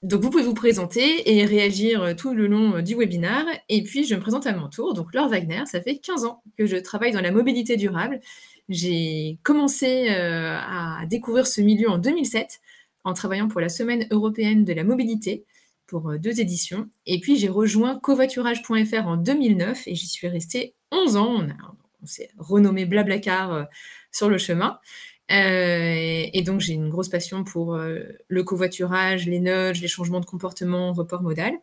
Donc vous pouvez vous présenter et réagir, tout le long, du webinaire et puis je me présente à mon tour. Donc Laure Wagner, ça fait 15 ans que je travaille dans la mobilité durable. J'ai commencé, à découvrir ce milieu en 2007 en travaillant pour la Semaine européenne de la mobilité pour, 2 éditions et puis j'ai rejoint covoiturage.fr en 2009 et j'y suis restée 11 ans. On s'est renommé Blablacar, sur le chemin. Et donc j'ai une grosse passion pour, le covoiturage, les nudges, les changements de comportement, report modal.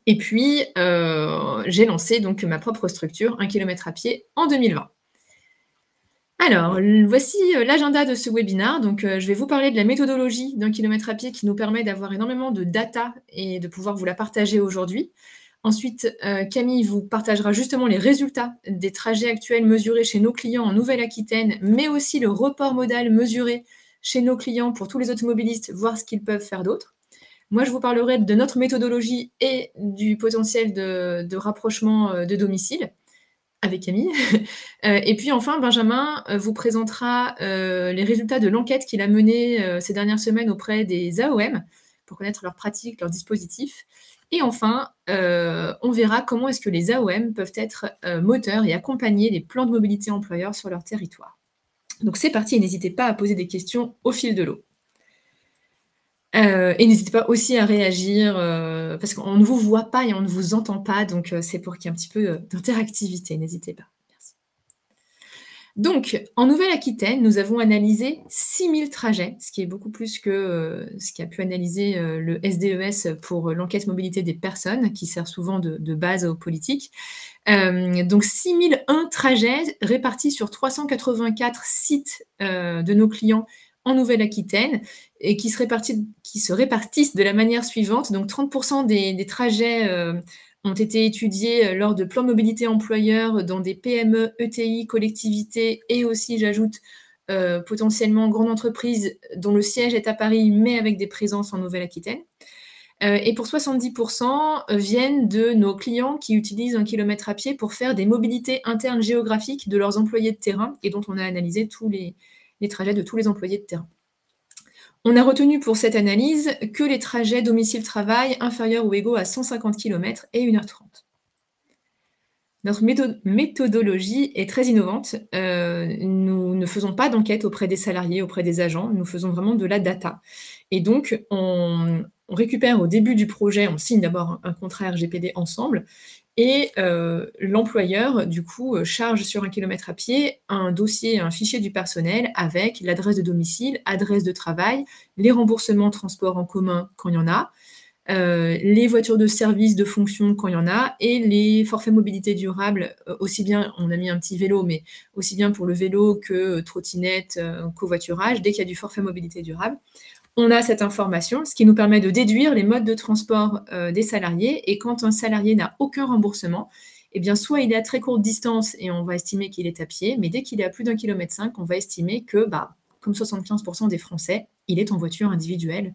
Et puis, j'ai lancé donc ma propre structure, 1 kilomètre à pied, en 2020. Alors, voici, l'agenda de ce webinaire. Donc, je vais vous parler de la méthodologie d'1 kilomètre à pied qui nous permet d'avoir énormément de data et de pouvoir vous la partager aujourd'hui. Ensuite, Camille vous partagera justement les résultats des trajets actuels mesurés chez nos clients en Nouvelle-Aquitaine, mais aussi le report modal mesuré chez nos clients pour tous les automobilistes, voir ce qu'ils peuvent faire d'autre. Moi, je vous parlerai de notre méthodologie et du potentiel de rapprochement, de domicile avec Camille. Et puis enfin, Benjamin, vous présentera, les résultats de l'enquête qu'il a menée, ces dernières semaines auprès des AOM pour connaître leurs pratiques, leurs dispositifs. Et enfin, on verra comment est-ce que les AOM peuvent être, moteurs et accompagner les plans de mobilité employeurs sur leur territoire. Donc c'est parti et n'hésitez pas à poser des questions au fil de l'eau. Et n'hésitez pas aussi à réagir, parce qu'on ne vous voit pas et on ne vous entend pas, donc c'est pour qu'il y ait un petit peu, d'interactivité. N'hésitez pas. Merci. Donc, en Nouvelle-Aquitaine, nous avons analysé 6000 trajets, ce qui est beaucoup plus que, ce qu'a pu analyser, le SDES pour l'enquête mobilité des personnes, qui sert souvent de base aux politiques. Donc 6001 trajets répartis sur 384 sites, de nos clients en Nouvelle-Aquitaine et qui se répartissent de la manière suivante. Donc 30% des trajets, ont été étudiés, lors de plans de mobilité employeurs dans des PME, ETI, collectivités et aussi, j'ajoute, potentiellement grandes entreprises dont le siège est à Paris, mais avec des présences en Nouvelle-Aquitaine. Et pour 70%, viennent de nos clients qui utilisent 1 kilomètre à pied pour faire des mobilités internes géographiques de leurs employés de terrain et dont on a analysé tous les trajets de tous les employés de terrain. On a retenu pour cette analyse que les trajets domicile-travail inférieurs ou égaux à 150 km et 1h30. Notre méthodologie est très innovante. Nous ne faisons pas d'enquête auprès des salariés, auprès des agents, nous faisons vraiment de la data. Et donc, on récupère au début du projet, on signe d'abord un contrat RGPD ensemble, et l'employeur, du coup, charge sur 1 kilomètre à pied un dossier, un fichier du personnel avec l'adresse de domicile, adresse de travail, les remboursements transports en commun quand il y en a, les voitures de service, de fonction quand il y en a, et les forfaits mobilité durable, aussi bien, on a mis un petit vélo, mais aussi bien pour le vélo que trottinette, covoiturage, dès qu'il y a du forfait mobilité durable. On a cette information, ce qui nous permet de déduire les modes de transport des salariés. Et quand un salarié n'a aucun remboursement, eh bien, soit il est à très courte distance et on va estimer qu'il est à pied, mais dès qu'il est à plus d'1,5 km, on va estimer que, comme 75% des Français, il est en voiture individuelle,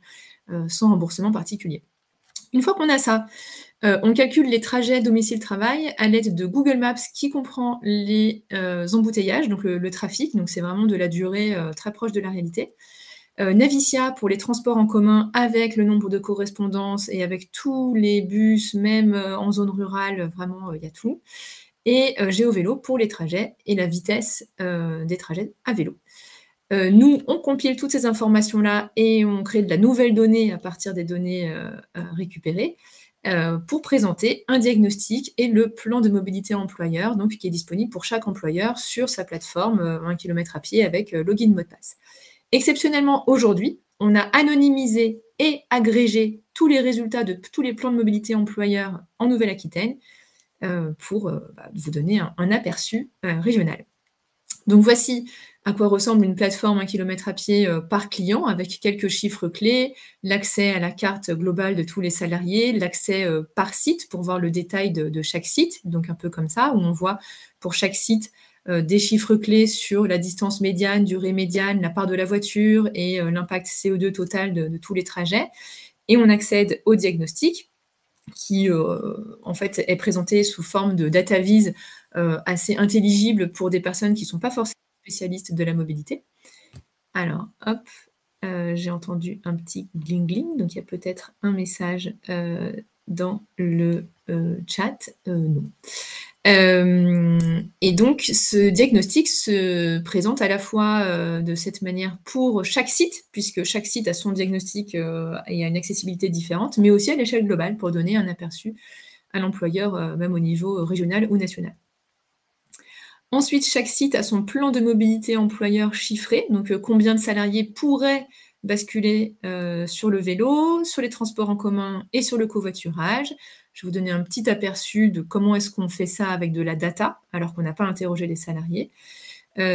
sans remboursement particulier. Une fois qu'on a ça, on calcule les trajets domicile-travail à l'aide de Google Maps qui comprend les embouteillages, donc le trafic, donc c'est vraiment de la durée très proche de la réalité. Navicia pour les transports en commun avec le nombre de correspondances et avec tous les bus, même en zone rurale, vraiment, il y a tout. Et GeoVélo pour les trajets et la vitesse des trajets à vélo. Nous, on compile toutes ces informations-là et on crée de la nouvelle donnée à partir des données récupérées pour présenter un diagnostic et le plan de mobilité employeur, donc qui est disponible pour chaque employeur sur sa plateforme 1 kilomètre à pied avec login mot de passe. Exceptionnellement, aujourd'hui, on a anonymisé et agrégé tous les résultats de tous les plans de mobilité employeurs en Nouvelle-Aquitaine pour vous donner un aperçu régional. Donc voici à quoi ressemble une plateforme 1 kilomètre à pied par client avec quelques chiffres clés, l'accès à la carte globale de tous les salariés, l'accès par site pour voir le détail de chaque site, donc un peu comme ça, où on voit pour chaque site des chiffres clés sur la distance médiane, durée médiane, la part de la voiture et l'impact CO2 total de tous les trajets. Et on accède au diagnostic qui en fait est présenté sous forme de data vise assez intelligible pour des personnes qui ne sont pas forcément spécialistes de la mobilité. Alors, hop, J'ai entendu un petit gling-gling, donc il y a peut-être un message, dans le, chat. Non. Et donc ce diagnostic se présente à la fois, de cette manière pour chaque site, puisque chaque site a son diagnostic, et a une accessibilité différente, mais aussi à l'échelle globale pour donner un aperçu à l'employeur, même au niveau régional ou national. Ensuite, chaque site a son plan de mobilité employeur chiffré, donc combien de salariés pourraient basculer, sur le vélo, sur les transports en commun et sur le covoiturage. Je vais vous donner un petit aperçu de comment est-ce qu'on fait ça avec de la data, alors qu'on n'a pas interrogé les salariés.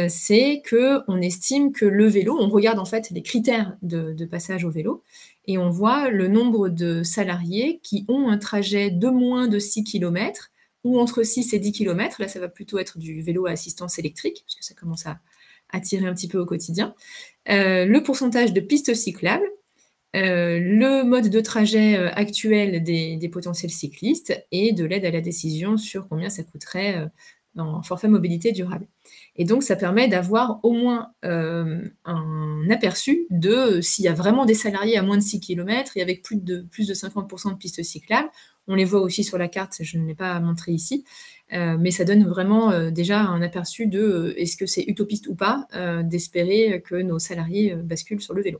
C'est qu'on estime que le vélo, on regarde en fait les critères de passage au vélo et on voit le nombre de salariés qui ont un trajet de moins de 6 kilomètres ou entre 6 et 10 kilomètres. Là, ça va plutôt être du vélo à assistance électrique, parce que ça commence à tirer un petit peu au quotidien. Le pourcentage de pistes cyclables, le mode de trajet actuel des potentiels cyclistes et de l'aide à la décision sur combien ça coûterait en forfait mobilité durable. Et donc, ça permet d'avoir au moins un aperçu de s'il y a vraiment des salariés à moins de 6 km et avec plus de 50% de pistes cyclables. On les voit aussi sur la carte, je ne l'ai pas montré ici, mais ça donne vraiment déjà un aperçu de est-ce que c'est utopiste ou pas d'espérer que nos salariés basculent sur le vélo.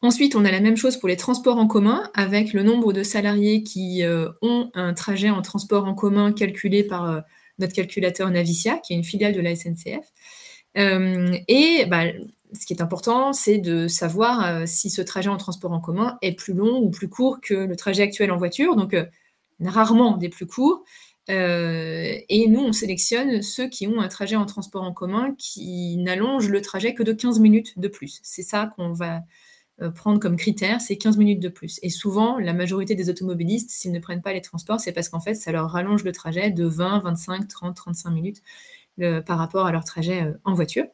Ensuite, on a la même chose pour les transports en commun, avec le nombre de salariés qui ont un trajet en transport en commun calculé par notre calculateur Navicia, qui est une filiale de la SNCF. Ce qui est important, c'est de savoir si ce trajet en transport en commun est plus long ou plus court que le trajet actuel en voiture. Donc, il y en a rarement des plus courts. Et nous, on sélectionne ceux qui ont un trajet en transport en commun qui n'allonge le trajet que de 15 minutes de plus. C'est ça qu'on va prendre comme critère, c'est 15 minutes de plus. Et souvent, la majorité des automobilistes, s'ils ne prennent pas les transports, c'est parce qu'en fait, ça leur rallonge le trajet de 20, 25, 30, 35 minutes par rapport à leur trajet en voiture.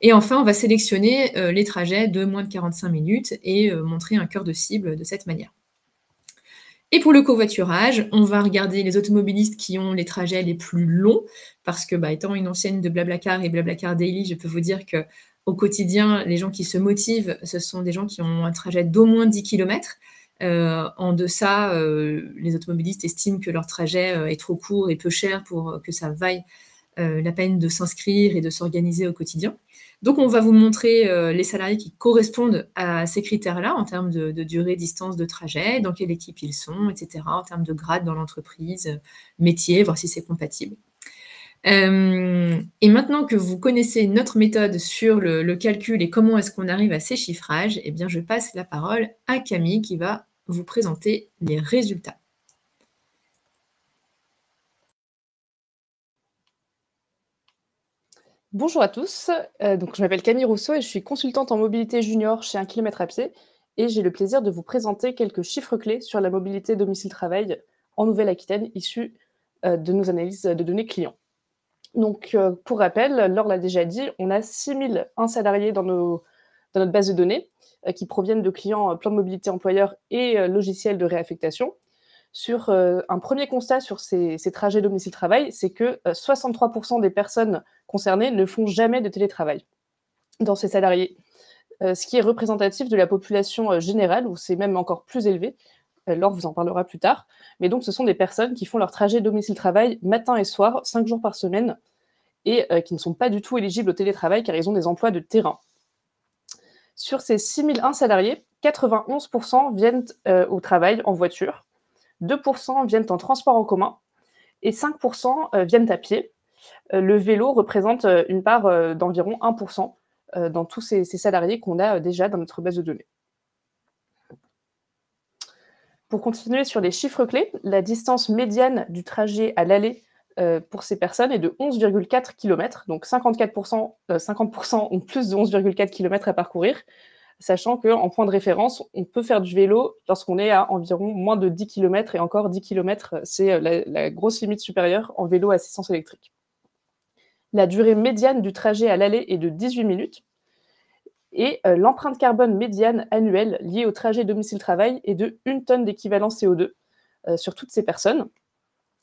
Et enfin, on va sélectionner les trajets de moins de 45 minutes et montrer un cœur de cible de cette manière. Et pour le covoiturage, on va regarder les automobilistes qui ont les trajets les plus longs, parce que, étant une ancienne de Blablacar et Blablacar Daily, je peux vous dire que au quotidien, les gens qui se motivent, ce sont des gens qui ont un trajet d'au moins 10 km. En deçà, les automobilistes estiment que leur trajet est trop court et peu cher pour que ça vaille la peine de s'inscrire et de s'organiser au quotidien. Donc, on va vous montrer les salariés qui correspondent à ces critères-là en termes de durée, distance de trajet, dans quelle équipe ils sont, etc., en termes de grade dans l'entreprise, métier, voir si c'est compatible. Et maintenant que vous connaissez notre méthode sur le calcul et comment est-ce qu'on arrive à ces chiffrages, eh bien, je passe la parole à Camille qui va vous présenter les résultats. Bonjour à tous, donc je m'appelle Camille Rousseau et je suis consultante en mobilité junior chez 1 km à pied et j'ai le plaisir de vous présenter quelques chiffres clés sur la mobilité domicile-travail en Nouvelle-Aquitaine issus de nos analyses de données clients. Donc pour rappel, Laure l'a déjà dit, on a 6001 salariés dans notre base de données qui proviennent de clients plan de mobilité employeur et logiciels de réaffectation. Sur un premier constat sur ces trajets domicile-travail, c'est que 63% des personnes concernées ne font jamais de télétravail dans ces salariés, ce qui est représentatif de la population générale, où c'est même encore plus élevé. Laure vous en parlera plus tard. Mais donc, ce sont des personnes qui font leur trajet domicile-travail matin et soir, 5 jours par semaine, et qui ne sont pas du tout éligibles au télétravail car ils ont des emplois de terrain. Sur ces 6001 salariés, 91% viennent au travail en voiture, 2% viennent en transport en commun et 5% viennent à pied. Le vélo représente une part d'environ 1% dans tous ces salariés qu'on a déjà dans notre base de données. Pour continuer sur les chiffres clés, la distance médiane du trajet à l'aller pour ces personnes est de 11,4 km, donc 50% ont plus de 11,4 km à parcourir, sachant qu'en point de référence, on peut faire du vélo lorsqu'on est à environ moins de 10 km, et encore 10 km, c'est la grosse limite supérieure en vélo à assistance électrique. La durée médiane du trajet à l'aller est de 18 minutes, et l'empreinte carbone médiane annuelle liée au trajet domicile-travail est de 1 tonne d'équivalent CO2 sur toutes ces personnes,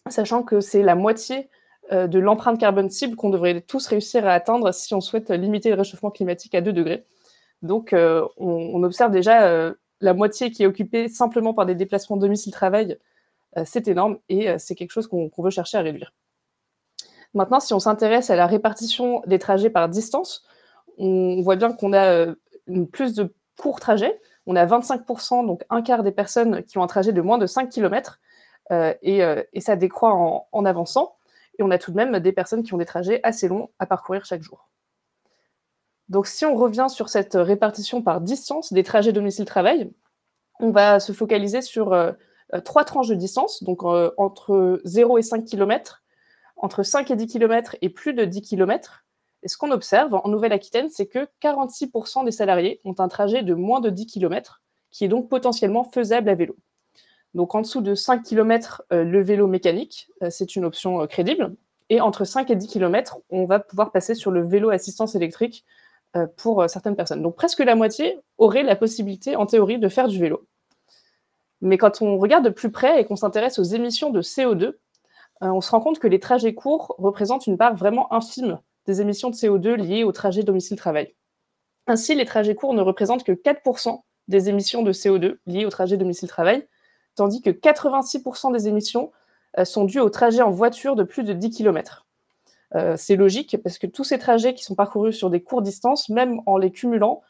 sachant que c'est la moitié de l'empreinte carbone cible qu'on devrait tous réussir à atteindre si on souhaite limiter le réchauffement climatique à 2 degrés. Donc, on observe déjà la moitié qui est occupée simplement par des déplacements domicile-travail. C'est énorme et c'est quelque chose qu'on veut chercher à réduire. Maintenant, si on s'intéresse à la répartition des trajets par distance, on voit bien qu'on a plus de courts trajets. On a 25%, donc un quart des personnes qui ont un trajet de moins de 5 km, et ça décroît en avançant. Et on a tout de même des personnes qui ont des trajets assez longs à parcourir chaque jour. Donc si on revient sur cette répartition par distance des trajets domicile-travail, on va se focaliser sur 3 tranches de distance, donc entre 0 et 5 km, entre 5 et 10 km et plus de 10 km. Et ce qu'on observe en Nouvelle-Aquitaine, c'est que 46% des salariés ont un trajet de moins de 10 km, qui est donc potentiellement faisable à vélo. Donc en dessous de 5 km, le vélo mécanique, c'est une option crédible. Et entre 5 et 10 km, on va pouvoir passer sur le vélo assistance électrique pour certaines personnes. Donc presque la moitié aurait la possibilité, en théorie, de faire du vélo. Mais quand on regarde de plus près et qu'on s'intéresse aux émissions de CO2, on se rend compte que les trajets courts représentent une part vraiment infime des émissions de CO2 liées au trajet domicile-travail. Ainsi, les trajets courts ne représentent que 4% des émissions de CO2 liées au trajet domicile-travail, tandis que 86% des émissions sont dues au trajet en voiture de plus de 10 km. C'est logique, parce que tous ces trajets qui sont parcourus sur des courtes distances, même en les cumulant,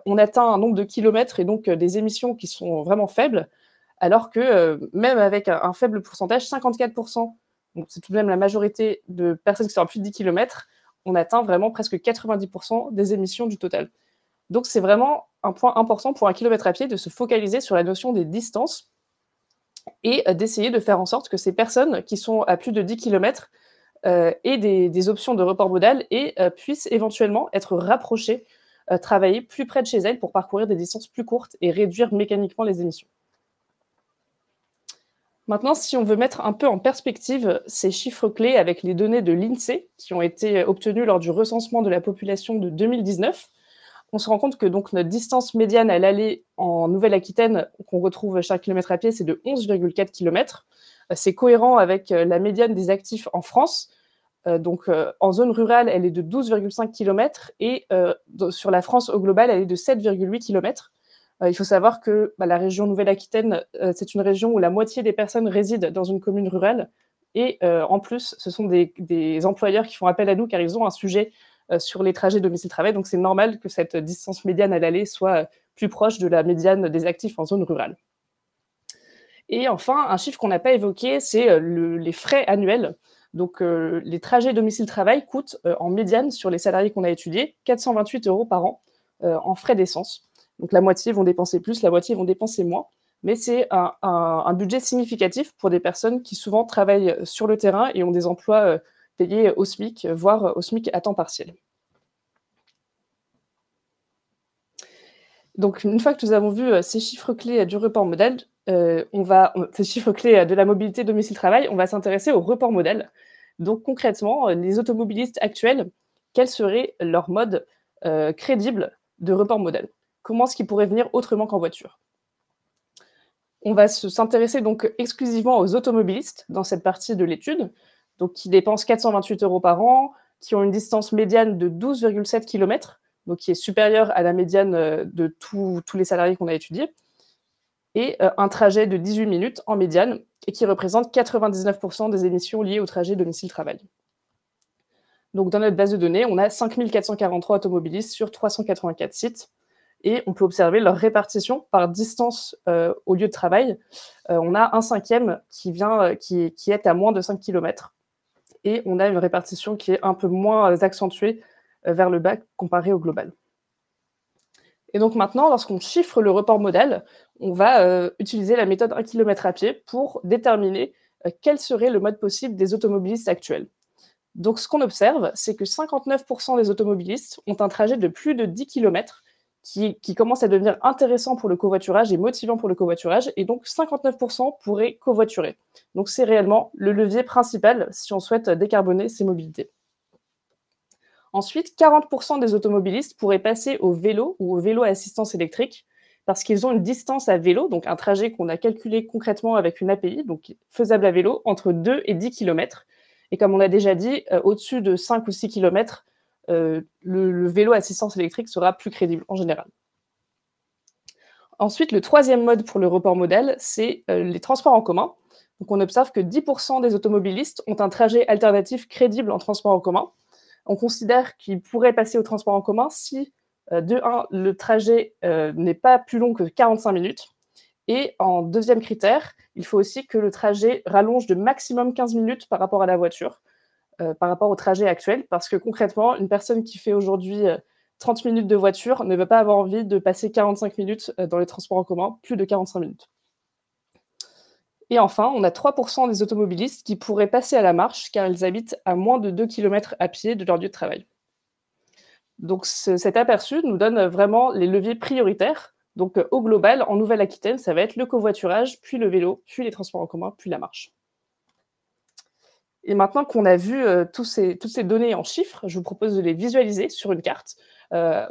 on atteint un nombre de kilomètres et donc des émissions qui sont vraiment faibles, alors que même avec un faible pourcentage, 54%, donc c'est tout de même la majorité de personnes qui sont à plus de 10 km, on atteint vraiment presque 90% des émissions du total. Donc c'est vraiment un point important pour un kilomètre à pied de se focaliser sur la notion des distances et d'essayer de faire en sorte que ces personnes qui sont à plus de 10 km aient des options de report modal et puissent éventuellement être rapprochées, travailler plus près de chez elles pour parcourir des distances plus courtes et réduire mécaniquement les émissions. Maintenant, si on veut mettre un peu en perspective ces chiffres clés avec les données de l'INSEE qui ont été obtenues lors du recensement de la population de 2019, on se rend compte que donc notre distance médiane à l'aller en Nouvelle-Aquitaine, qu'on retrouve chaque kilomètre à pied, c'est de 11,4 km. C'est cohérent avec la médiane des actifs en France. Donc en zone rurale, elle est de 12,5 km et sur la France au global, elle est de 7,8 km. Il faut savoir que la région Nouvelle-Aquitaine, c'est une région où la moitié des personnes résident dans une commune rurale. Et en plus, ce sont des employeurs qui font appel à nous car ils ont un sujet sur les trajets domicile-travail. Donc c'est normal que cette distance médiane à l'aller soit plus proche de la médiane des actifs en zone rurale. Et enfin, un chiffre qu'on n'a pas évoqué, c'est les frais annuels. Donc les trajets domicile-travail coûtent en médiane, sur les salariés qu'on a étudiés, 428 € par an en frais d'essence. Donc la moitié vont dépenser plus, la moitié vont dépenser moins. Mais c'est un budget significatif pour des personnes qui souvent travaillent sur le terrain et ont des emplois payés au SMIC, voire au SMIC à temps partiel. Donc une fois que nous avons vu ces chiffres clés du report modal, ces chiffres clés de la mobilité domicile-travail, on va s'intéresser au report modal. Donc concrètement, les automobilistes actuels, quel serait leur mode crédible de report modal? Comment est-ce qu'ils pourraient venir autrement qu'en voiture? On va s'intéresser donc exclusivement aux automobilistes dans cette partie de l'étude, donc qui dépensent 428 € par an, qui ont une distance médiane de 12,7 km, donc qui est supérieure à la médiane de tous les salariés qu'on a étudiés, et un trajet de 18 minutes en médiane, et qui représente 99% des émissions liées au trajet domicile-travail. Donc dans notre base de données, on a 5443 automobilistes sur 384 sites, et on peut observer leur répartition par distance au lieu de travail. On a un cinquième qui est à moins de 5 km, et on a une répartition qui est un peu moins accentuée vers le bas comparé au global. Et donc maintenant, lorsqu'on chiffre le report modal, on va utiliser la méthode 1 km à pied pour déterminer quel serait le mode possible des automobilistes actuels. Donc ce qu'on observe, c'est que 59% des automobilistes ont un trajet de plus de 10 km qui commence à devenir intéressant pour le covoiturage et motivant pour le covoiturage, et donc 59% pourraient covoiturer. Donc c'est réellement le levier principal si on souhaite décarboner ces mobilités. Ensuite, 40% des automobilistes pourraient passer au vélo ou au vélo à assistance électrique parce qu'ils ont une distance à vélo, donc un trajet qu'on a calculé concrètement avec une API, donc faisable à vélo, entre 2 et 10 km. Et comme on a déjà dit, au-dessus de 5 ou 6 km, le vélo à assistance électrique sera plus crédible en général. Ensuite, le troisième mode pour le report modal, c'est les transports en commun. Donc, on observe que 10% des automobilistes ont un trajet alternatif crédible en transport en commun. On considère qu'ils pourraient passer au transport en commun si, de 1, le trajet n'est pas plus long que 45 minutes. Et en deuxième critère, il faut aussi que le trajet rallonge de maximum 15 minutes par rapport à la voiture, par rapport au trajet actuel, parce que concrètement, une personne qui fait aujourd'hui 30 minutes de voiture ne va pas avoir envie de passer 45 minutes dans les transports en commun, plus de 45 minutes. Et enfin, on a 3% des automobilistes qui pourraient passer à la marche car ils habitent à moins de 2 km à pied de leur lieu de travail. Donc cet aperçu nous donne vraiment les leviers prioritaires. Donc au global, en Nouvelle-Aquitaine, ça va être le covoiturage, puis le vélo, puis les transports en commun, puis la marche. Et maintenant qu'on a vu toutes ces données en chiffres, je vous propose de les visualiser sur une carte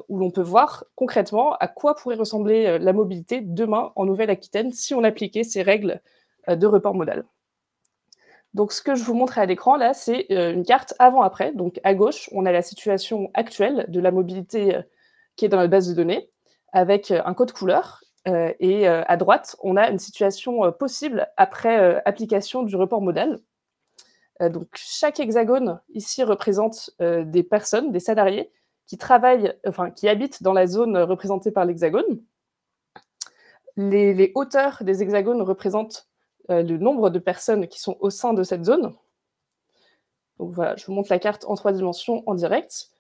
où l'on peut voir concrètement à quoi pourrait ressembler la mobilité demain en Nouvelle-Aquitaine si on appliquait ces règles de report modal. Donc ce que je vous montre à l'écran là, c'est une carte avant-après. Donc à gauche, on a la situation actuelle de la mobilité qui est dans notre base de données, avec un code couleur. Et à droite, on a une situation possible après application du report modal. Donc chaque hexagone ici représente des personnes, des salariés qui travaillent, qui habitent dans la zone représentée par l'hexagone. Les hauteurs des hexagones représentent le nombre de personnes qui sont au sein de cette zone. Donc voilà, je vous montre la carte en 3 dimensions en direct.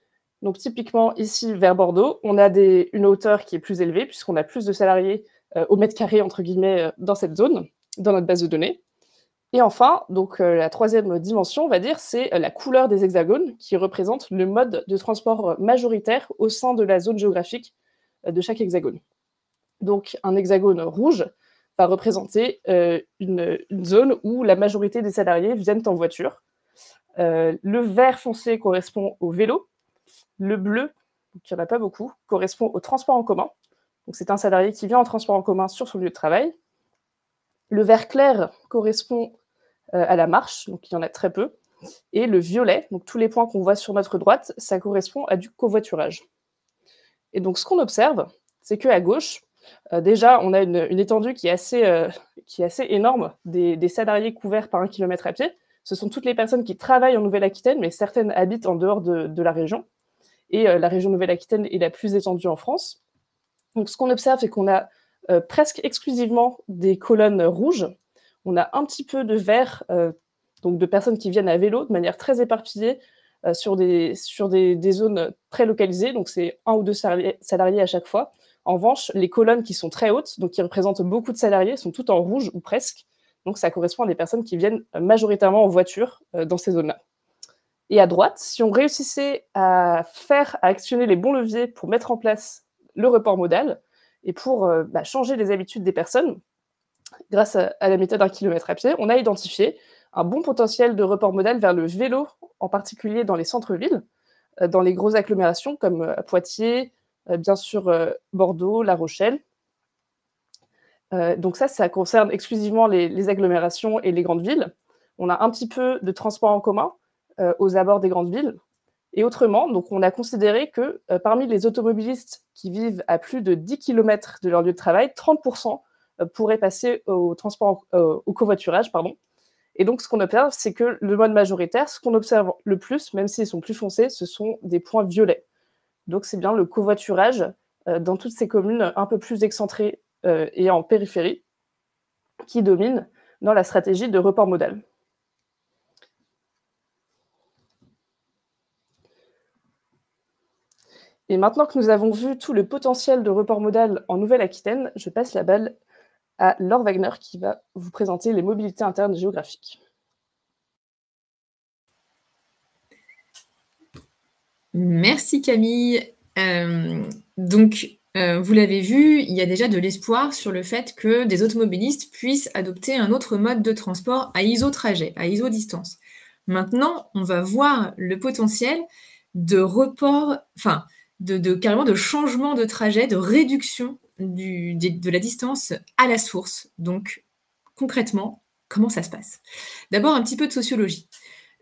Donc typiquement ici vers Bordeaux, on a une hauteur qui est plus élevée puisqu'on a plus de salariés au mètre carré entre guillemets dans cette zone, dans notre base de données. Et enfin, donc la troisième dimension, on va dire, c'est la couleur des hexagones qui représente le mode de transport majoritaire au sein de la zone géographique de chaque hexagone. Donc un hexagone rouge va représenter une zone où la majorité des salariés viennent en voiture. Le vert foncé correspond au vélo. Le bleu, qui n'y en a pas beaucoup, correspond au transport en commun. Donc c'est un salarié qui vient en transport en commun sur son lieu de travail. Le vert clair correspond à la marche, donc il y en a très peu. Et le violet, donc tous les points qu'on voit sur notre droite, ça correspond à du covoiturage. Et donc ce qu'on observe, c'est qu'à gauche, déjà, on a une étendue qui est assez énorme des salariés couverts par 1 km à pied. Ce sont toutes les personnes qui travaillent en Nouvelle-Aquitaine, mais certaines habitent en dehors de la région. Et la région Nouvelle-Aquitaine est la plus étendue en France. Donc ce qu'on observe, c'est qu'on a presque exclusivement des colonnes rouges. On a un petit peu de vert, donc de personnes qui viennent à vélo de manière très éparpillée sur des zones très localisées. Donc c'est 1 ou 2 salariés à chaque fois. En revanche, les colonnes qui sont très hautes, donc qui représentent beaucoup de salariés, sont toutes en rouge ou presque. Donc ça correspond à des personnes qui viennent majoritairement en voiture dans ces zones-là. Et à droite, si on réussissait à actionner les bons leviers pour mettre en place le report modal et pour changer les habitudes des personnes, grâce à la méthode 1 km à pied, on a identifié un bon potentiel de report modal vers le vélo, en particulier dans les centres-villes, dans les grosses agglomérations comme Poitiers, bien sûr Bordeaux, La Rochelle. Donc ça concerne exclusivement les agglomérations et les grandes villes. On a un petit peu de transport en commun aux abords des grandes villes. Et autrement, donc on a considéré que parmi les automobilistes qui vivent à plus de 10 km de leur lieu de travail, 30% pourraient passer au covoiturage, pardon. Et donc ce qu'on observe, c'est que le mode majoritaire, ce qu'on observe le plus, même s'ils sont plus foncés, ce sont des points violets. Donc c'est bien le covoiturage dans toutes ces communes un peu plus excentrées et en périphérie qui domine dans la stratégie de report modal. Et maintenant que nous avons vu tout le potentiel de report modal en Nouvelle-Aquitaine, je passe la balle à Laure Wagner qui va vous présenter les mobilités internes géographiques. Merci Camille. Vous l'avez vu, il y a déjà de l'espoir sur le fait que des automobilistes puissent adopter un autre mode de transport à iso-trajet, à iso-distance. Maintenant, on va voir le potentiel de report, carrément de changement de trajet, de réduction de la distance à la source. Donc, concrètement, comment ça se passe? D'abord, un petit peu de sociologie.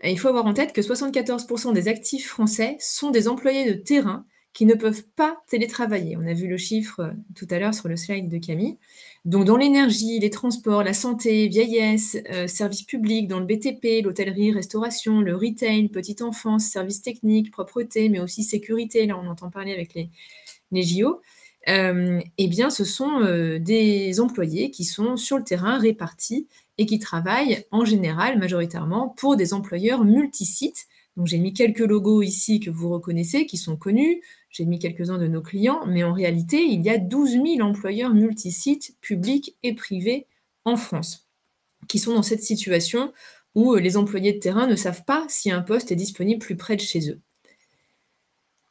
Et il faut avoir en tête que 74% des actifs français sont des employés de terrain qui ne peuvent pas télétravailler. On a vu le chiffre tout à l'heure sur le slide de Camille. Donc dans l'énergie, les transports, la santé, vieillesse, services publics, dans le BTP, l'hôtellerie, restauration, le retail, petite enfance, services techniques, propreté, mais aussi sécurité, là on entend parler avec les JO, eh bien ce sont des employés qui sont sur le terrain répartis et qui travaillent en général majoritairement pour des employeurs multisites. Donc j'ai mis quelques logos ici que vous reconnaissez, qui sont connus, j'ai mis quelques-uns de nos clients, mais en réalité, il y a 12 000 employeurs multisites publics et privés en France, qui sont dans cette situation où les employés de terrain ne savent pas si un poste est disponible plus près de chez eux.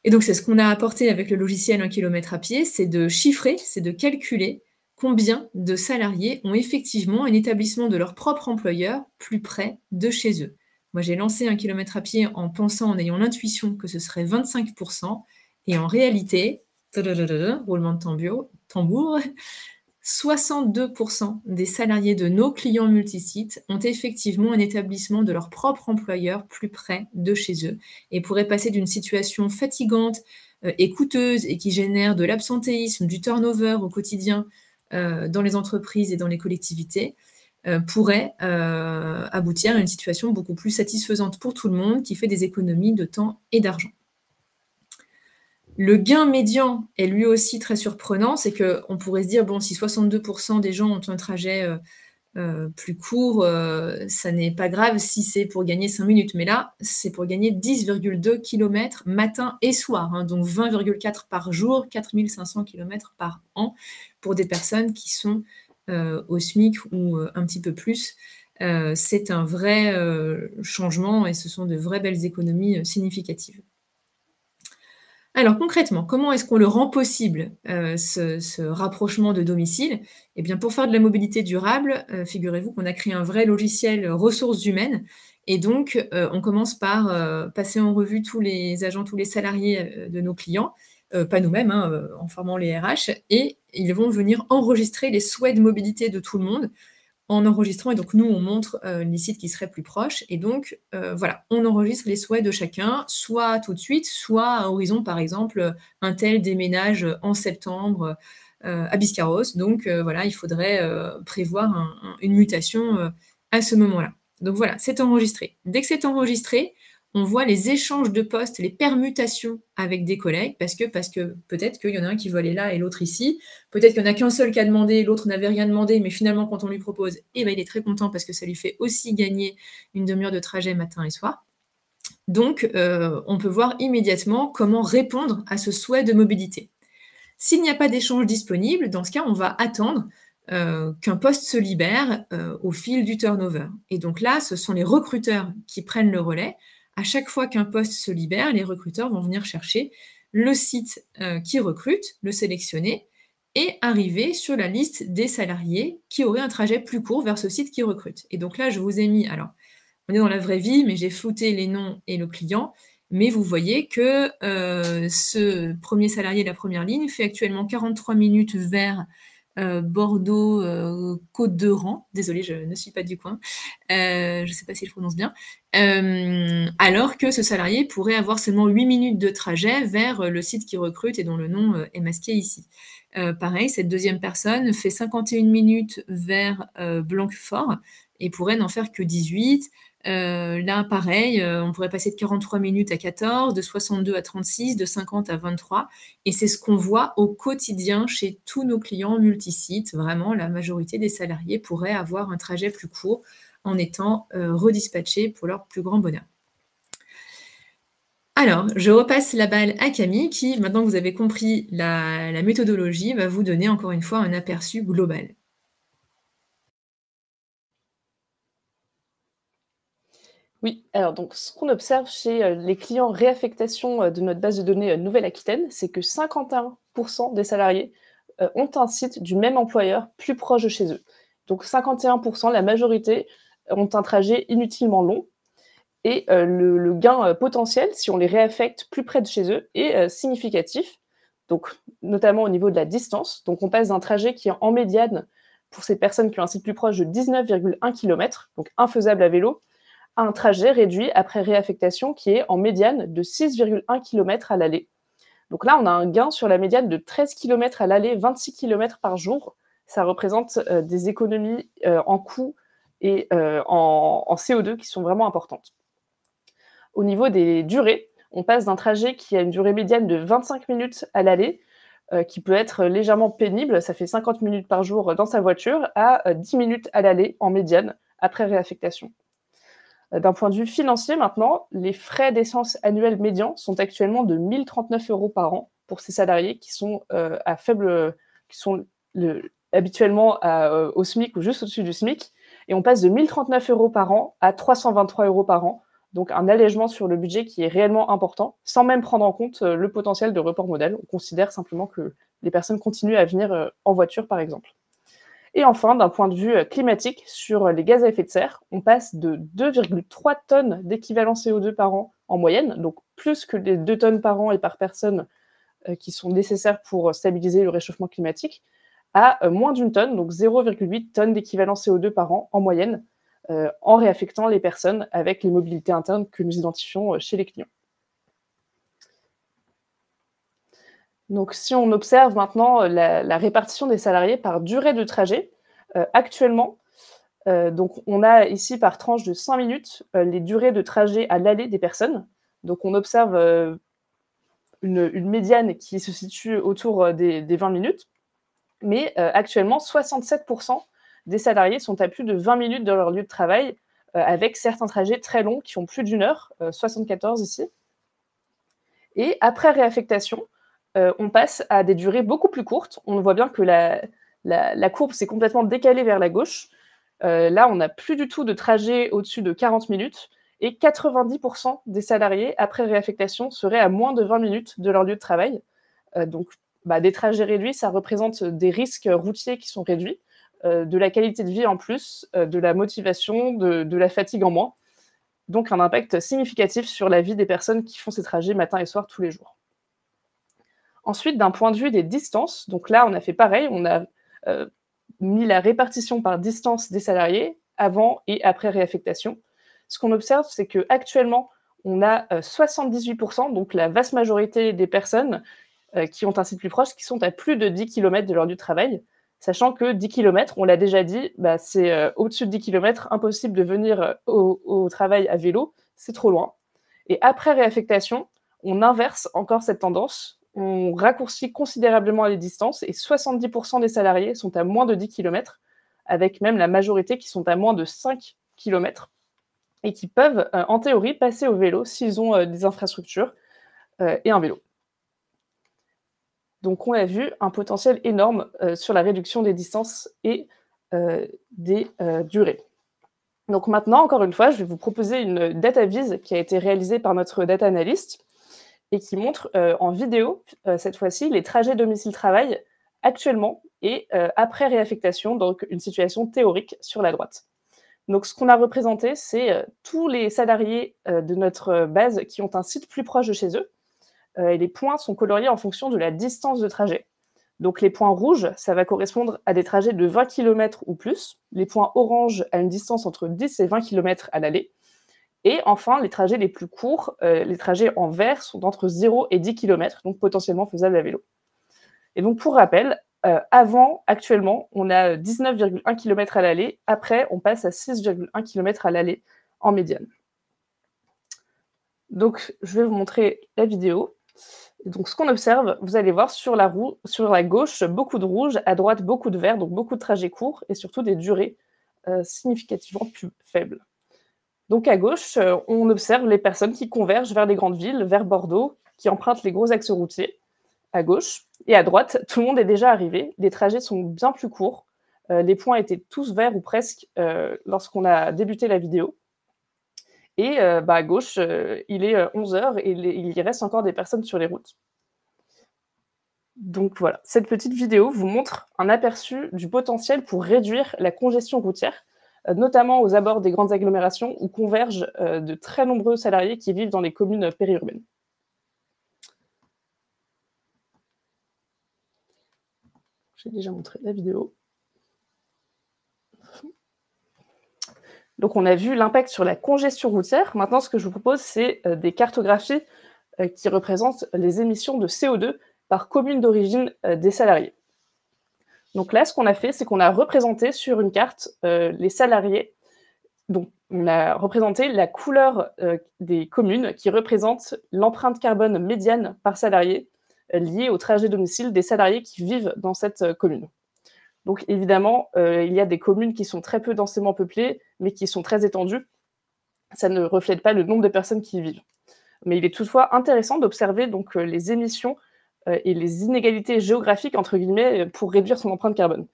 Et donc c'est ce qu'on a apporté avec le logiciel 1 km à pied, c'est de chiffrer, c'est de calculer combien de salariés ont effectivement un établissement de leur propre employeur plus près de chez eux. Moi, j'ai lancé 1 km à pied en pensant, en ayant l'intuition que ce serait 25%, et en réalité, roulement de tambour, 62% des salariés de nos clients multisites ont effectivement un établissement de leur propre employeur plus près de chez eux et pourraient passer d'une situation fatigante et coûteuse et qui génère de l'absentéisme, du turnover au quotidien dans les entreprises et dans les collectivités, pourrait aboutir à une situation beaucoup plus satisfaisante pour tout le monde qui fait des économies de temps et d'argent. Le gain médian est lui aussi très surprenant, c'est qu'on pourrait se dire, bon, si 62% des gens ont un trajet plus court, ça n'est pas grave si c'est pour gagner 5 minutes. Mais là, c'est pour gagner 10,2 km matin et soir, hein, donc 20,4 par jour, 4500 km par an pour des personnes qui sont au SMIC ou un petit peu plus. C'est un vrai changement et ce sont de vraies belles économies significatives. Alors concrètement, comment est-ce qu'on le rend possible, ce rapprochement de domicile? Eh bien, pour faire de la mobilité durable, figurez-vous qu'on a créé un vrai logiciel ressources humaines et donc on commence par passer en revue tous les agents, tous les salariés de nos clients, pas nous-mêmes, hein, en formant les RH, et ils vont venir enregistrer les souhaits de mobilité de tout le monde en enregistrant, et donc nous, on montre les sites qui seraient plus proches, et donc voilà, on enregistre les souhaits de chacun, soit tout de suite, soit à horizon, par exemple, un tel déménage en septembre à Biscarrosse, donc voilà, il faudrait prévoir une mutation à ce moment-là. Donc voilà, c'est enregistré. Dès que c'est enregistré, on voit les échanges de postes, les permutations avec des collègues, parce que peut-être qu'il y en a un qui veut aller là et l'autre ici, peut-être qu'il n'y en a qu'un seul qui a demandé, l'autre n'avait rien demandé, mais finalement, quand on lui propose, eh ben, il est très content parce que ça lui fait aussi gagner une demi-heure de trajet matin et soir. Donc, on peut voir immédiatement comment répondre à ce souhait de mobilité. S'il n'y a pas d'échange disponible, dans ce cas, on va attendre qu'un poste se libère au fil du turnover. Et donc là, ce sont les recruteurs qui prennent le relais. À chaque fois qu'un poste se libère, les recruteurs vont venir chercher le site qui recrute, le sélectionner et arriver sur la liste des salariés qui auraient un trajet plus court vers ce site qui recrute. Et donc là, je vous ai mis, alors, on est dans la vraie vie, mais j'ai flouté les noms et le client, mais vous voyez que ce premier salarié de la première ligne fait actuellement 43 minutes vers Bordeaux, Côte de Rang. Désolée, je ne suis pas du coin. Je ne sais pas si je prononce bien. Alors que ce salarié pourrait avoir seulement 8 minutes de trajet vers le site qui recrute et dont le nom est masqué ici. Pareil, cette deuxième personne fait 51 minutes vers Blanquefort et pourrait n'en faire que 18. Là, pareil, on pourrait passer de 43 minutes à 14, de 62 à 36, de 50 à 23. Et c'est ce qu'on voit au quotidien chez tous nos clients multisites. Vraiment, la majorité des salariés pourraient avoir un trajet plus court en étant redispatchés pour leur plus grand bonheur. Alors, je repasse la balle à Camille qui, maintenant que vous avez compris la méthodologie, va vous donner encore une fois un aperçu global. Oui, alors donc ce qu'on observe chez les clients réaffectation de notre base de données Nouvelle-Aquitaine, c'est que 51% des salariés ont un site du même employeur plus proche de chez eux. Donc 51%, la majorité, ont un trajet inutilement long. Et le gain potentiel, si on les réaffecte plus près de chez eux, est significatif, donc notamment au niveau de la distance. Donc on passe d'un trajet qui est en médiane, pour ces personnes qui ont un site plus proche, de 19,1 km, donc infaisable à vélo, à un trajet réduit après réaffectation qui est en médiane de 6,1 km à l'aller. Donc là, on a un gain sur la médiane de 13 km à l'aller, 26 km par jour. Ça représente des économies en coûts et en CO2 qui sont vraiment importantes. Au niveau des durées, on passe d'un trajet qui a une durée médiane de 25 minutes à l'aller, qui peut être légèrement pénible, ça fait 50 minutes par jour dans sa voiture, à 10 minutes à l'aller en médiane après réaffectation. D'un point de vue financier maintenant, les frais d'essence annuels médians sont actuellement de 1 039 € par an pour ces salariés qui sont à faible, qui sont habituellement au SMIC ou juste au-dessus du SMIC, et on passe de 1 039 € par an à 323 € par an, donc un allègement sur le budget qui est réellement important, sans même prendre en compte le potentiel de report modal. On considère simplement que les personnes continuent à venir en voiture, par exemple. Et enfin, d'un point de vue climatique, sur les gaz à effet de serre, on passe de 2,3 tonnes d'équivalent CO2 par an en moyenne, donc plus que les 2 tonnes par an et par personne qui sont nécessaires pour stabiliser le réchauffement climatique, à moins d'une tonne, donc 0,8 tonnes d'équivalent CO2 par an en moyenne, en réaffectant les personnes avec les mobilités internes que nous identifions chez les clients. Donc, si on observe maintenant la répartition des salariés par durée de trajet, actuellement, donc on a ici par tranche de 5 minutes les durées de trajet à l'aller des personnes. Donc, on observe une médiane qui se situe autour des 20 minutes. Mais actuellement, 67% des salariés sont à plus de 20 minutes de leur lieu de travail, avec certains trajets très longs qui font plus d'1 heure, 74 ici. Et après réaffectation, on passe à des durées beaucoup plus courtes. On voit bien que la courbe s'est complètement décalée vers la gauche. Là, on n'a plus du tout de trajet au-dessus de 40 minutes et 90% des salariés, après réaffectation, seraient à moins de 20 minutes de leur lieu de travail. Donc, des trajets réduits, ça représente des risques routiers qui sont réduits, de la qualité de vie en plus, de la motivation, de la fatigue en moins. Donc, un impact significatif sur la vie des personnes qui font ces trajets matin et soir tous les jours. Ensuite, d'un point de vue des distances, donc là, on a fait pareil, on a mis la répartition par distance des salariés avant et après réaffectation. Ce qu'on observe, c'est qu'actuellement, on a 78%, donc la vaste majorité des personnes qui ont un site plus proche, qui sont à plus de 10 km de leur lieu de travail, sachant que 10 km, on l'a déjà dit, c'est au-dessus de 10 km, impossible de venir au travail à vélo, c'est trop loin. Et après réaffectation, on inverse encore cette tendance, on raccourcit considérablement les distances et 70% des salariés sont à moins de 10 km, avec même la majorité qui sont à moins de 5 km et qui peuvent, en théorie, passer au vélo s'ils ont des infrastructures et un vélo. Donc, on a vu un potentiel énorme sur la réduction des distances et des durées. Donc maintenant, encore une fois, je vais vous proposer une data vise qui a été réalisée par notre data analyst et qui montre en vidéo, cette fois-ci, les trajets domicile-travail actuellement et après réaffectation, donc une situation théorique sur la droite. Donc, ce qu'on a représenté, c'est tous les salariés de notre base qui ont un site plus proche de chez eux. Et les points sont coloriés en fonction de la distance de trajet. Donc les points rouges, ça va correspondre à des trajets de 20 km ou plus. Les points oranges à une distance entre 10 et 20 km à l'aller. Et enfin, les trajets les plus courts, les trajets en vert sont d'entre 0 et 10 km, donc potentiellement faisables à vélo. Et donc pour rappel, actuellement, on a 19,1 km à l'aller. Après, on passe à 6,1 km à l'aller en médiane. Donc, je vais vous montrer la vidéo. Donc, ce qu'on observe, vous allez voir sur la gauche, beaucoup de rouge, à droite, beaucoup de vert, donc beaucoup de trajets courts et surtout des durées significativement plus faibles. Donc, à gauche, on observe les personnes qui convergent vers les grandes villes, vers Bordeaux, qui empruntent les gros axes routiers, à gauche. Et à droite, tout le monde est déjà arrivé. Les trajets sont bien plus courts. Les points étaient tous verts ou presque lorsqu'on a débuté la vidéo. Et à gauche, il est 11h et il y reste encore des personnes sur les routes. Donc voilà, cette petite vidéo vous montre un aperçu du potentiel pour réduire la congestion routière, notamment aux abords des grandes agglomérations où convergent de très nombreux salariés qui vivent dans les communes périurbaines. J'ai déjà montré la vidéo. Donc on a vu l'impact sur la congestion routière. Maintenant, ce que je vous propose, c'est des cartographies qui représentent les émissions de CO2 par commune d'origine des salariés. Donc là, ce qu'on a fait, c'est qu'on a représenté sur une carte les salariés. Donc on a représenté la couleur des communes qui représentent l'empreinte carbone médiane par salarié liée au trajet domicile des salariés qui vivent dans cette commune. Donc évidemment, il y a des communes qui sont très peu densément peuplées, mais qui sont très étendues. Ça ne reflète pas le nombre de personnes qui y vivent. Mais il est toutefois intéressant d'observer donc les émissions et les inégalités géographiques, entre guillemets, pour réduire son empreinte carbone.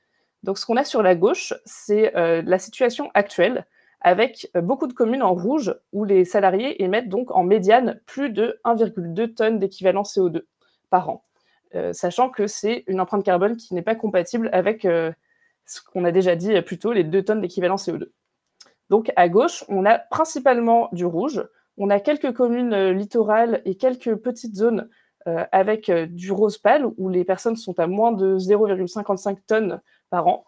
Donc ce qu'on a sur la gauche, c'est la situation actuelle, avec beaucoup de communes en rouge, où les salariés émettent donc en médiane plus de 1,2 tonnes d'équivalent CO2 par an. Sachant que c'est une empreinte carbone qui n'est pas compatible avec ce qu'on a déjà dit plus tôt, les 2 tonnes d'équivalent CO2. Donc à gauche, on a principalement du rouge, on a quelques communes littorales et quelques petites zones avec du rose pâle, où les personnes sont à moins de 0,55 tonnes par an,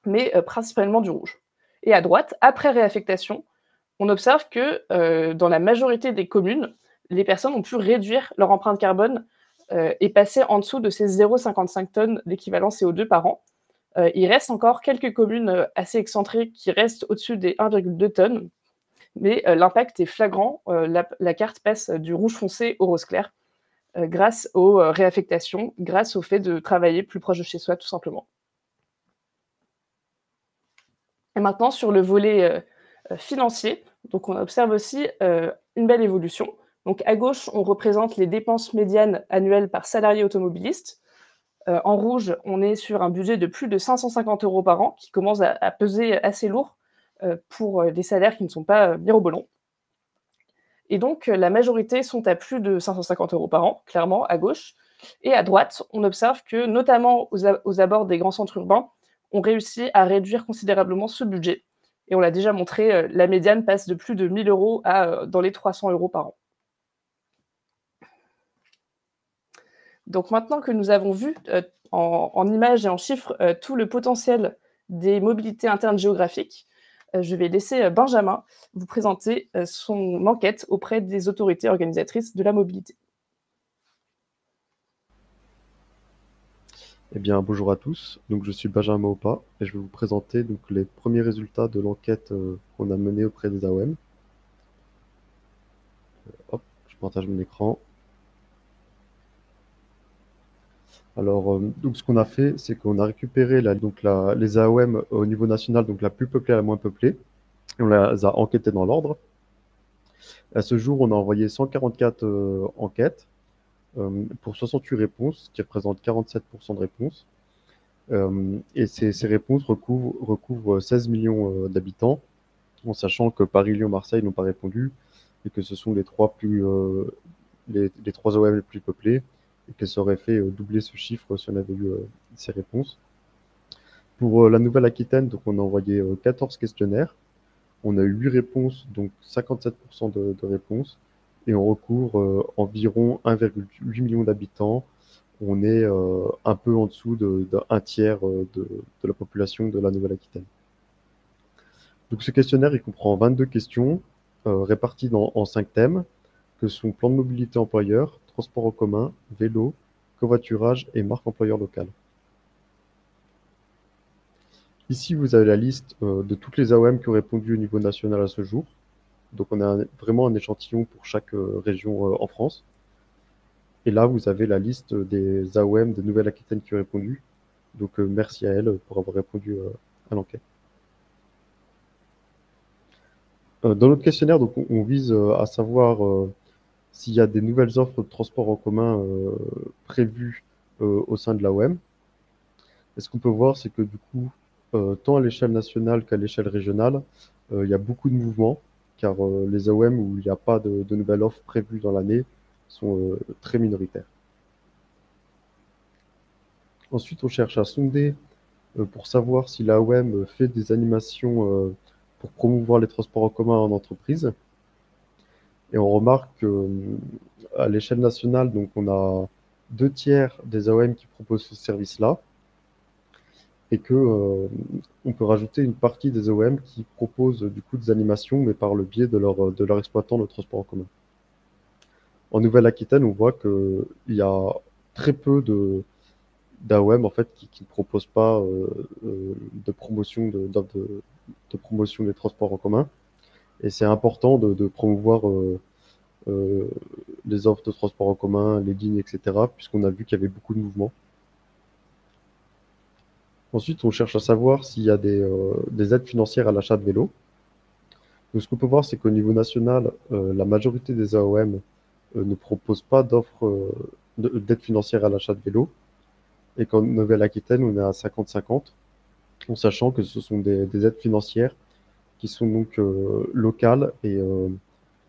mais principalement du rouge. Et à droite, après réaffectation, on observe que dans la majorité des communes, les personnes ont pu réduire leur empreinte carbone et passer en dessous de ces 0,55 tonnes d'équivalent CO2 par an. Il reste encore quelques communes assez excentrées qui restent au-dessus des 1,2 tonnes, mais l'impact est flagrant. La carte passe du rouge foncé au rose clair grâce aux réaffectations, grâce au fait de travailler plus proche de chez soi, tout simplement. Et maintenant, sur le volet financier, donc on observe aussi une belle évolution. Donc à gauche, on représente les dépenses médianes annuelles par salarié automobiliste. En rouge, on est sur un budget de plus de 550 € par an, qui commence à peser assez lourd pour des salaires qui ne sont pas mirobolants. Et donc, la majorité sont à plus de 550 € par an, clairement, à gauche. Et à droite, on observe que, notamment aux abords des grands centres urbains, on réussit à réduire considérablement ce budget. Et on l'a déjà montré, la médiane passe de plus de 1 000 € à dans les 300 € par an. Donc maintenant que nous avons vu en images et en chiffres tout le potentiel des mobilités internes géographiques, je vais laisser Benjamin vous présenter son enquête auprès des autorités organisatrices de la mobilité. Eh bien, bonjour à tous. Donc, je suis Benjamin Maopa et je vais vous présenter donc, les premiers résultats de l'enquête qu'on a menée auprès des AOM. Hop, je partage mon écran. Alors, donc, ce qu'on a fait, c'est qu'on a récupéré les AOM au niveau national, donc la plus peuplée à la moins peuplée, et on les a enquêtées dans l'ordre. À ce jour, on a envoyé 144 enquêtes pour 68 réponses, qui représentent 47% de réponses. Et ces réponses recouvrent 16 millions d'habitants, en sachant que Paris, Lyon, Marseille n'ont pas répondu, et que ce sont les trois OM les plus peuplés, et que ça aurait fait doubler ce chiffre si on avait eu ces réponses. Pour la Nouvelle-Aquitaine, donc on a envoyé 14 questionnaires, on a eu 8 réponses, donc 57% de réponses, et on recouvre environ 1,8 million d'habitants. On est un peu en dessous d'un tiers de la population de la Nouvelle-Aquitaine. Donc ce questionnaire, il comprend 22 questions réparties en 5 thèmes, que sont plan de mobilité employeur, transport en commun, vélo, covoiturage et marque employeur locale. Ici, vous avez la liste de toutes les AOM qui ont répondu au niveau national à ce jour. Donc on a vraiment un échantillon pour chaque région en France. Et là, vous avez la liste des AOM de Nouvelle-Aquitaine qui ont répondu. Donc merci à elle pour avoir répondu à l'enquête. Dans notre questionnaire, donc, on vise à savoir s'il y a des nouvelles offres de transport en commun prévues au sein de l'AOM. Et ce qu'on peut voir, c'est que du coup, tant à l'échelle nationale qu'à l'échelle régionale, il y a beaucoup de mouvements, car les AOM où il n'y a pas de nouvelles offres prévues dans l'année sont très minoritaires. Ensuite, on cherche à sonder pour savoir si l'AOM fait des animations pour promouvoir les transports en commun en entreprise. Et on remarque qu'à l'échelle nationale, donc on a 2 tiers des AOM qui proposent ce service-là. et que on peut rajouter une partie des OEM qui proposent du coup des animations, mais par le biais de leur exploitant de transport en commun. En Nouvelle-Aquitaine, on voit qu'il y a très peu d'AOM en fait qui ne proposent pas de promotion de promotion des transports en commun. Et c'est important de promouvoir les offres de transport en commun, les lignes, etc., puisqu'on a vu qu'il y avait beaucoup de mouvements. Ensuite, on cherche à savoir s'il y a des aides financières à l'achat de vélos. Donc, ce qu'on peut voir, c'est qu'au niveau national, la majorité des AOM ne proposent pas d'offres d'aide financière à l'achat de vélos, et qu'en Nouvelle-Aquitaine, on est à 50-50, en sachant que ce sont des aides financières qui sont donc locales et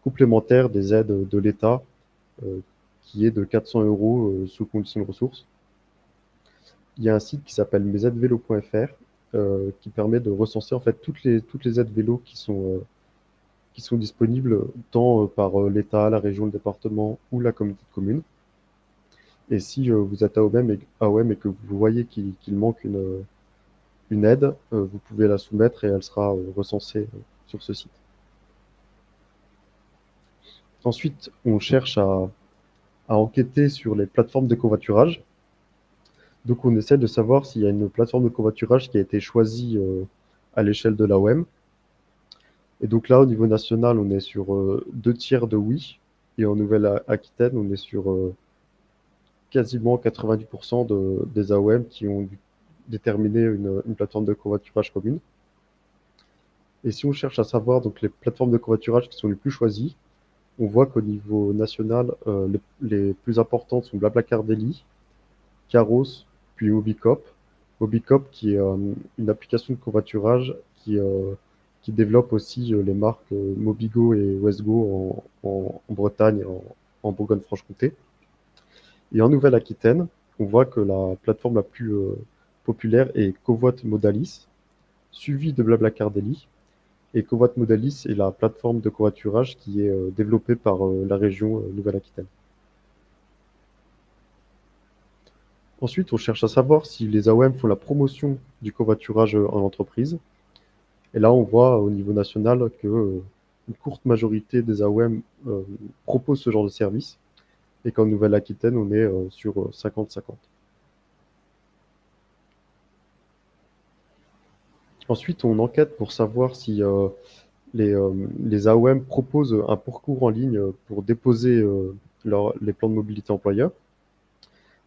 complémentaires des aides de l'État, qui est de 400 € sous condition de ressources. Il y a un site qui s'appelle mesaidevélo.fr qui permet de recenser en fait toutes les aides vélo qui sont disponibles tant par l'État, la région, le département ou la communauté de communes. Et si vous êtes AOM et que vous voyez qu'il manque une aide, vous pouvez la soumettre et elle sera recensée sur ce site. Ensuite, on cherche à enquêter sur les plateformes de covoiturage. Donc, on essaie de savoir s'il y a une plateforme de covoiturage qui a été choisie à l'échelle de l'AOM. Et donc là, au niveau national, on est sur 2/3 de oui. Et en Nouvelle-Aquitaine, on est sur quasiment 90% des AOM qui ont déterminé une plateforme de covoiturage commune. Et si on cherche à savoir donc, les plateformes de covoiturage qui sont les plus choisies, on voit qu'au niveau national, les plus importantes sont Blablacar Daily, Caros, puis Mobicop. Mobicop qui est une application de covoiturage qui développe aussi les marques Mobigo et Westgo en Bretagne, en Bourgogne-Franche-Comté. Et en Nouvelle-Aquitaine, on voit que la plateforme la plus populaire est Covoit Modalis, suivie de Blablacar Daily. Et Covoit Modalis est la plateforme de covoiturage qui est développée par la région Nouvelle-Aquitaine. Ensuite, on cherche à savoir si les AOM font la promotion du covoiturage en entreprise. Et là, on voit au niveau national que une courte majorité des AOM proposent ce genre de service et qu'en Nouvelle-Aquitaine, on est sur 50-50. Ensuite, on enquête pour savoir si les AOM proposent un parcours en ligne pour déposer les plans de mobilité employeurs.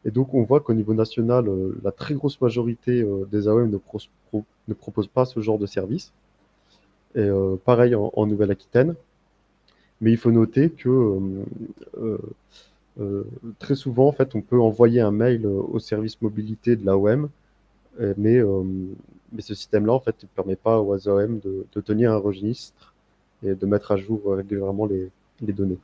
Et donc, on voit qu'au niveau national, la très grosse majorité des AOM ne proposent pas ce genre de service. Et pareil en Nouvelle-Aquitaine. Mais il faut noter que très souvent, en fait, on peut envoyer un mail au service mobilité de l'AOM, mais ce système-là, en fait, ne permet pas aux AOM de tenir un registre et de mettre à jour régulièrement les données.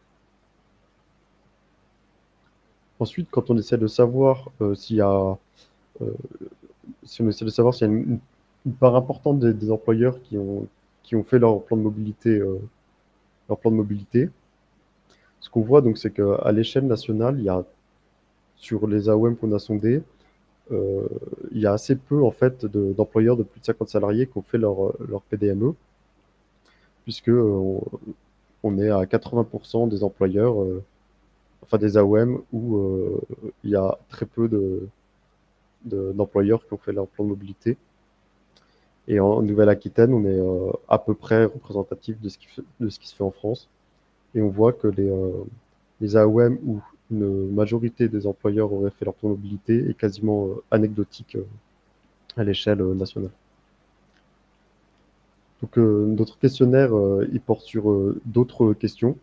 Ensuite, quand on essaie de savoir s'il y a une part importante des employeurs qui ont fait leur plan de mobilité, ce qu'on voit donc, c'est qu'à l'échelle nationale, il y a sur les AOM qu'on a sondés, il y a assez peu en fait d'employeurs de plus de 50 salariés qui ont fait leur PDME, puisque on est à 80% des employeurs, enfin des AOM où il y a très peu d'employeurs qui ont fait leur plan de mobilité. Et en Nouvelle-Aquitaine, on est à peu près représentatif de ce qui se fait en France. Et on voit que les AOM où une majorité des employeurs auraient fait leur plan de mobilité est quasiment anecdotique à l'échelle nationale. Donc notre questionnaire, il porte sur d'autres questions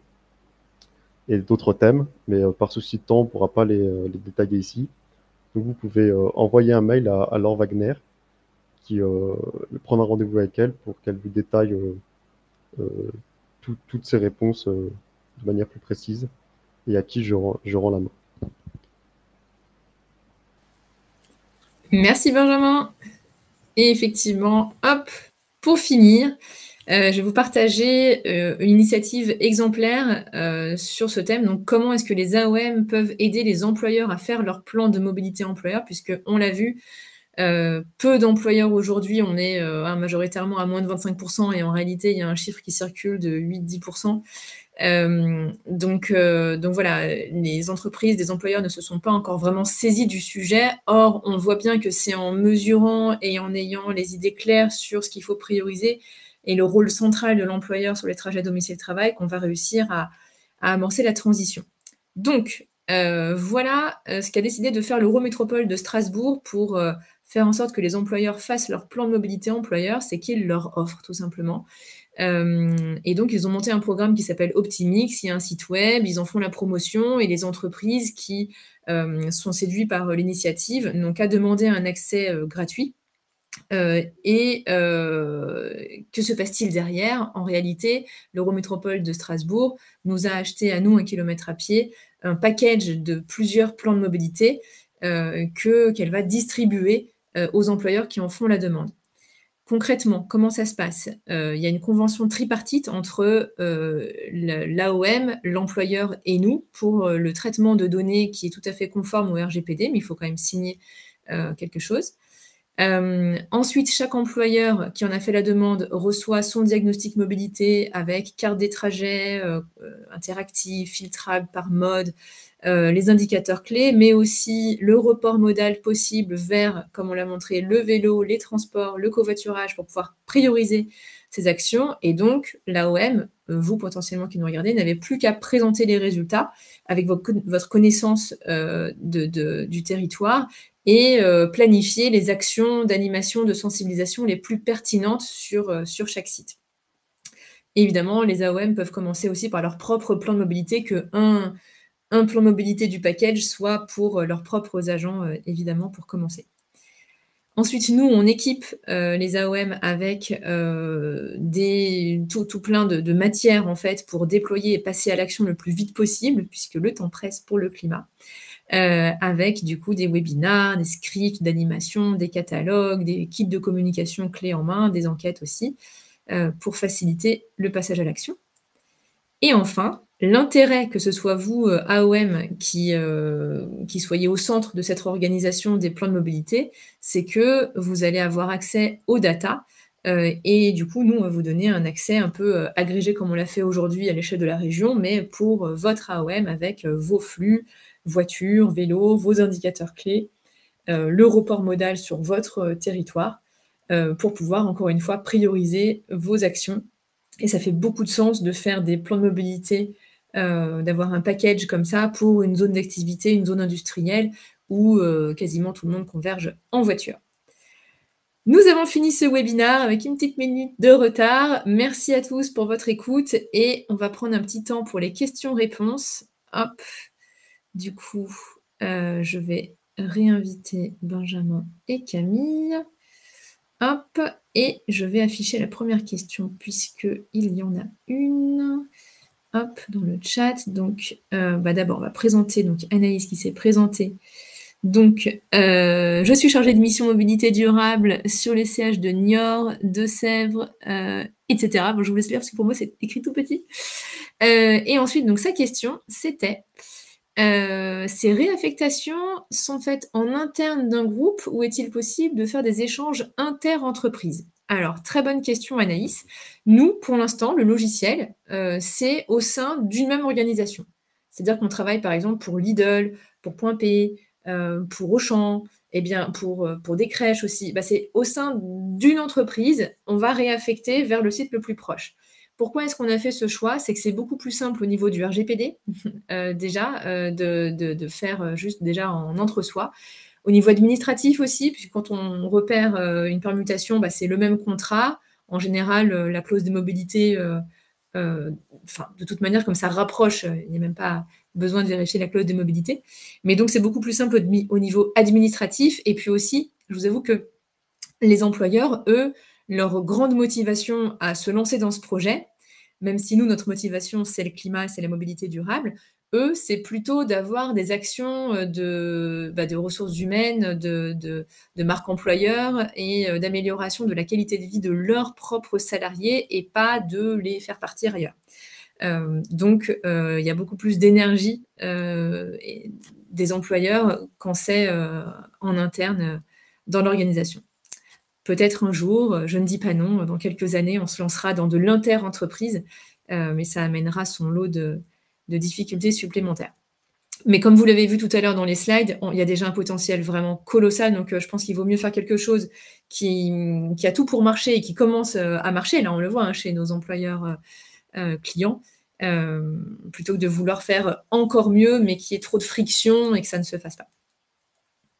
et d'autres thèmes, mais par souci de temps, on ne pourra pas les détailler ici. Donc vous pouvez envoyer un mail à Laure Wagner, qui prendre un rendez-vous avec elle pour qu'elle vous détaille toutes ces réponses de manière plus précise et à qui je rends la main. Merci Benjamin. Et effectivement, hop, pour finir, je vais vous partager une initiative exemplaire sur ce thème. Donc, comment est-ce que les AOM peuvent aider les employeurs à faire leur plan de mobilité employeur, puisque on l'a vu, Peu d'employeurs aujourd'hui, on est majoritairement à moins de 25% et en réalité, il y a un chiffre qui circule de 8-10%. Donc voilà, les entreprises, les employeurs ne se sont pas encore vraiment saisis du sujet. Or, on voit bien que c'est en mesurant et en ayant les idées claires sur ce qu'il faut prioriser et le rôle central de l'employeur sur les trajets domicile-travail qu'on va réussir à amorcer la transition. Donc, voilà ce qu'a décidé de faire l'Eurométropole de Strasbourg pour faire en sorte que les employeurs fassent leur plan de mobilité employeur, c'est qu'ils leur offrent tout simplement. Et donc, ils ont monté un programme qui s'appelle Optimix, il y a un site web, ils en font la promotion et les entreprises qui sont séduites par l'initiative n'ont qu'à demander un accès gratuit. Que se passe-t-il derrière? En réalité, l'Eurométropole de Strasbourg nous a acheté à nous, 1 kilomètre à pied, un package de plusieurs plans de mobilité qu'elle va distribuer aux employeurs qui en font la demande. Concrètement, comment ça se passe? Il y a une convention tripartite entre l'AOM, l'employeur et nous pour le traitement de données qui est tout à fait conforme au RGPD, mais il faut quand même signer quelque chose. Ensuite, chaque employeur qui en a fait la demande reçoit son diagnostic mobilité avec carte des trajets interactifs, filtrables par mode, les indicateurs clés, mais aussi le report modal possible vers, comme on l'a montré, le vélo, les transports, le covoiturage pour pouvoir prioriser ces actions. Et donc, l'AOM, vous potentiellement qui nous regardez, n'avez plus qu'à présenter les résultats avec votre connaissance du territoire et planifier les actions d'animation, de sensibilisation les plus pertinentes sur chaque site. Évidemment, les AOM peuvent commencer aussi par leur propre plan de mobilité, qu'un plan de mobilité du package soit pour leurs propres agents, évidemment, pour commencer. Ensuite, nous, on équipe les AOM avec tout plein de matières, en fait, pour déployer et passer à l'action le plus vite possible, puisque le temps presse pour le climat. Avec du coup des webinars, des scripts d'animation, des catalogues, des kits de communication clés en main, des enquêtes aussi, pour faciliter le passage à l'action. Et enfin, l'intérêt que ce soit vous, AOM, qui soyez au centre de cette organisation des plans de mobilité, c'est que vous allez avoir accès aux data, et du coup, nous, on va vous donner un accès un peu agrégé comme on l'a fait aujourd'hui à l'échelle de la région, mais pour votre AOM avec vos flux, voitures, vélos, vos indicateurs clés, le report modal sur votre territoire, pour pouvoir, encore une fois, prioriser vos actions. Et ça fait beaucoup de sens de faire des plans de mobilité, d'avoir un package comme ça pour une zone d'activité, une zone industrielle où quasiment tout le monde converge en voiture. Nous avons fini ce webinaire avec une petite minute de retard. Merci à tous pour votre écoute et on va prendre un petit temps pour les questions-réponses. Hop. Du coup, je vais réinviter Benjamin et Camille. Hop, et je vais afficher la première question puisqu'il y en a une. Hop, dans le chat. Donc, d'abord, on va présenter donc, Anaïs qui s'est présentée. Donc, je suis chargée de mission mobilité durable sur les CH de Niort, de Sèvres, etc. Bon, je vous laisse lire parce que pour moi, c'est écrit tout petit. Et ensuite, donc, sa question, c'était... ces réaffectations sont faites en interne d'un groupe ou est-il possible de faire des échanges inter-entreprises? Alors, très bonne question Anaïs. Nous, pour l'instant, le logiciel, c'est au sein d'une même organisation. C'est-à-dire qu'on travaille par exemple pour Lidl, pour Point P, pour Auchan, eh bien, pour des crèches aussi. C'est au sein d'une entreprise, on va réaffecter vers le site le plus proche. Pourquoi est-ce qu'on a fait ce choix? C'est que c'est beaucoup plus simple au niveau du RGPD, déjà, de faire juste déjà en entre-soi. Au niveau administratif aussi, puisque quand on repère une permutation, c'est le même contrat. En général, la clause de mobilité, de toute manière, comme ça rapproche, il n'y a même pas besoin de vérifier la clause de mobilité. Mais donc, c'est beaucoup plus simple au niveau administratif. Et puis aussi, je vous avoue que les employeurs, eux, leur grande motivation à se lancer dans ce projet, même si nous, notre motivation, c'est le climat, c'est la mobilité durable, eux, c'est plutôt d'avoir des actions de ressources humaines, de marque employeur et d'amélioration de la qualité de vie de leurs propres salariés et pas de les faire partir ailleurs. Donc, il y a beaucoup plus d'énergie des employeurs quand c'est en interne dans l'organisation. Peut-être un jour, je ne dis pas non, dans quelques années, on se lancera dans de l'inter-entreprise, mais ça amènera son lot de difficultés supplémentaires. Mais comme vous l'avez vu tout à l'heure dans les slides, il y a déjà un potentiel vraiment colossal, donc je pense qu'il vaut mieux faire quelque chose qui a tout pour marcher et qui commence à marcher. Là, on le voit chez nos employeurs clients, plutôt que de vouloir faire encore mieux, mais qu'il y ait trop de friction et que ça ne se fasse pas.